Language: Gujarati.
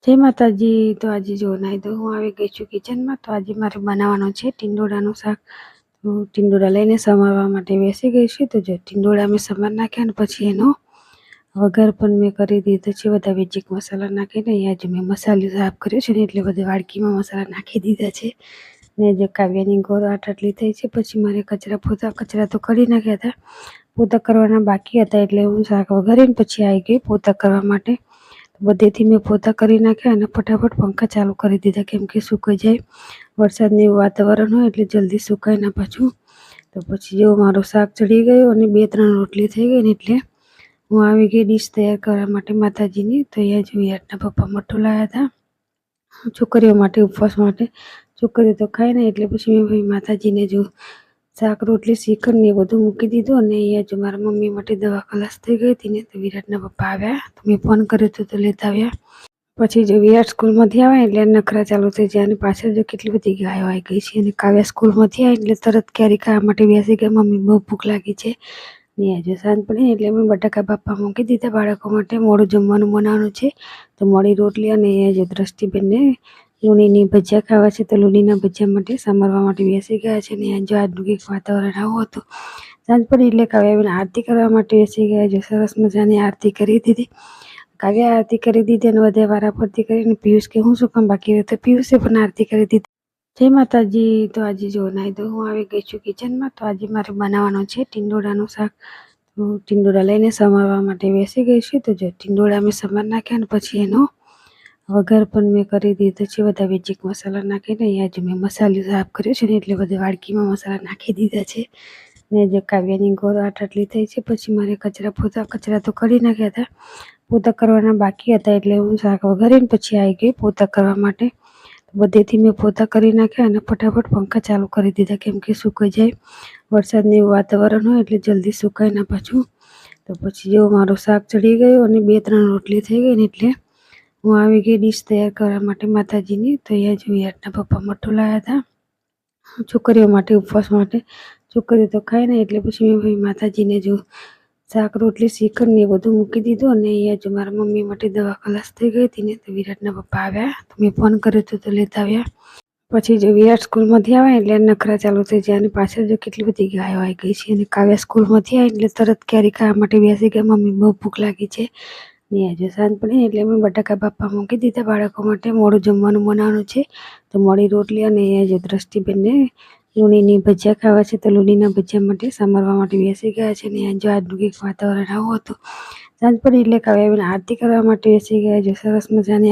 જય માતાજી. તો આજે જો નાઈ તો હું આવી ગઈ છું કિચનમાં. તો આજે મારે બનાવવાનું છે ટીંડોળાનું શાક. તો ટીંડોળા લઈને સમારવા માટે બેસી ગઈ છું. તો જો ટીંડોળા મેં સમાર નાખ્યા ને પછી એનો વઘાર પણ મેં કરી દીધો છે બધા બેઝિક મસાલા નાખીને. અહીંયા જો મેં મસાલો સાફ કર્યો છે ને એટલે બધી વાડકીમાં મસાલા નાખી દીધા છે. ને જે કાવ્યાની ગોળ આટલી થઈ છે. પછી મારે કચરા તો કરી નાખ્યા હતા, પોતા કરવાના બાકી હતા, એટલે હું શાક વઘારીને પછી આવી ગઈ પોતા કરવા માટે. બધેથી મેં પોતા કરી નાખ્યા અને ફટાફટ પંખા ચાલુ કરી દીધા, કેમ કે સુકાઈ જાય. વરસાદનું એવું વાતાવરણ હોય એટલે જલ્દી સુકાય ના પાછું. તો પછી જો મારું શાક ચડી ગયું અને 2-3 રોટલી થઈ ગઈ ને એટલે હું આવી ગઈ ડીશ તૈયાર કરવા માટે માતાજીની. તો અહીંયા જો વિરાટના પપ્પા મઠો લાવ્યા હતા છોકરીઓ માટે, ઉપવાસ માટે. છોકરીઓ તો ખાય ને એટલે પછી મેં ભાઈ માતાજીને જો શાક રોટલી શ્રીખંડ ને એ બધું મૂકી દીધું. અને અહીંયા જો મારા મમ્મી માટે દવા ખલાસ થઈ ગઈ હતી ને તો વિરાટના પપ્પા આવ્યા તો મેં ફોન કર્યો તો લેતા આવ્યા. પછી જો વિરાટ સ્કૂલમાંથી આવે એટલે નખરા ચાલુ થઈ જાય. અને પાછળ જો કેટલી બધી ગાયો આવી ગઈ છે. અને કાવ્યા સ્કૂલમાંથી આવે એટલે તરત કેરી ખાવા માટે બેસી ગઈ, મમ્મી બહુ ભૂખ લાગી છે. ને જો સાંજ પડી એટલે મેં બટાકા બાફવા મૂકી દીધા બાળકો માટે. મોડું જમવાનું બનાવવાનું છે તો મોડી રોટલી. અને જો દ્રષ્ટિબેનને લૂણીની ભજીયા ખાવા છે તો લૂણીના ભજીયા માટે સમારવા માટે બેસી ગયા છે. ને જો આજનું કંઈક વાતાવરણ આવું હતું. સાંજ પડી એટલે કાવ્યાબેન આરતી કરવા માટે બેસી ગયા. જો સરસ મજાની આરતી કરી દીધી. કાવ્યા આરતી કરી દીધી અને બધા વારાફરતી કરીને પિયુષ કે હું શું કામ બાકી રહ્યો, તો પિયુષે પણ આરતી કરી દીધી. જય માતાજી. તો આજે જો નાઈ તો હું આવી ગઈ છું કિચનમાં. તો આજે મારે બનાવવાનું છે ટીંડોળાનું શાક. તો ટીંડોળા લઈને સમારવા માટે બેસી ગઈ છું. તો જો ટીંડોળા મેં સમાર નાખ્યા ને પછી એનો વઘાર પણ મેં કરી દીધો છે બધા બેઝિક મસાલા નાખીને. અહીંયા જો મેં મસાલો સાફ કર્યો છે ને એટલે બધી વાડકીમાં મસાલા નાખી દીધા છે. ને જે કાવ્યાની ગોળ આટલી થઈ છે. પછી મારે કચરા તો કરી નાખ્યા હતા, પોતા કરવાના બાકી હતા, એટલે હું શાક વઘારીને પછી આવી ગઈ પોતા કરવા માટે. બધેથી મેં પોતા કરી નાખ્યા અને ફટાફટ પંખા ચાલુ કરી દીધા, કેમ કે સુકાઈ જાય. વરસાદનું એવું વાતાવરણ હોય એટલે જલ્દી સુકાય ના પાછું. તો પછી જો મારું શાક ચડી ગયું અને 2-3 રોટલી થઈ ગઈ ને એટલે હું આવી ગઈ ડીશ તૈયાર કરવા માટે માતાજીની. તો અહીંયા જો વિરાટના પપ્પા મઠો લાવ્યા હતા છોકરીઓ માટે, ઉપવાસ માટે. છોકરીઓ તો ખાય ને એટલે પછી મેં ભાઈ માતાજીને જો શાક રોટલી શ્રીખંડ ને એ બધું મૂકી દીધું. અને અહીંયા જો મારા મમ્મી માટે દવા ખલાસ થઈ ગઈ હતી ને તો વિરાટના પપ્પા આવ્યા તો મેં ફોન કર્યો તો લેતા આવ્યા. પછી જો વિરાટ સ્કૂલમાંથી આવે એટલે નખરા ચાલુ થઈ જાય. અને પાછળ જો કેટલી બધી ગાયો આવી ગઈ છે. અને કાવ્યા સ્કૂલમાંથી આવે એટલે તરત કેરી ખાવા માટે બેસી ગઈ, મમ્મી બહુ ભૂખ લાગી છે. ને જો સાંજ પડી એટલે મેં બટાકા બાફવા મૂકી દીધા બાળકો માટે. મોડું જમવાનું બનાવવાનું છે તો મોડી રોટલી. અને જો દ્રષ્ટિબેનને લૂણીની ભજીયા ખાવા છે તો લૂણીના ભજીયા માટે સમારવા માટે બેસી ગયા છે. ને જો આજનું કંઈક વાતાવરણ આવું હતું. સાંજ પડી એટલે કાવ્યાબેન આરતી કરવા માટે બેસી ગયા. જો સરસ મજાની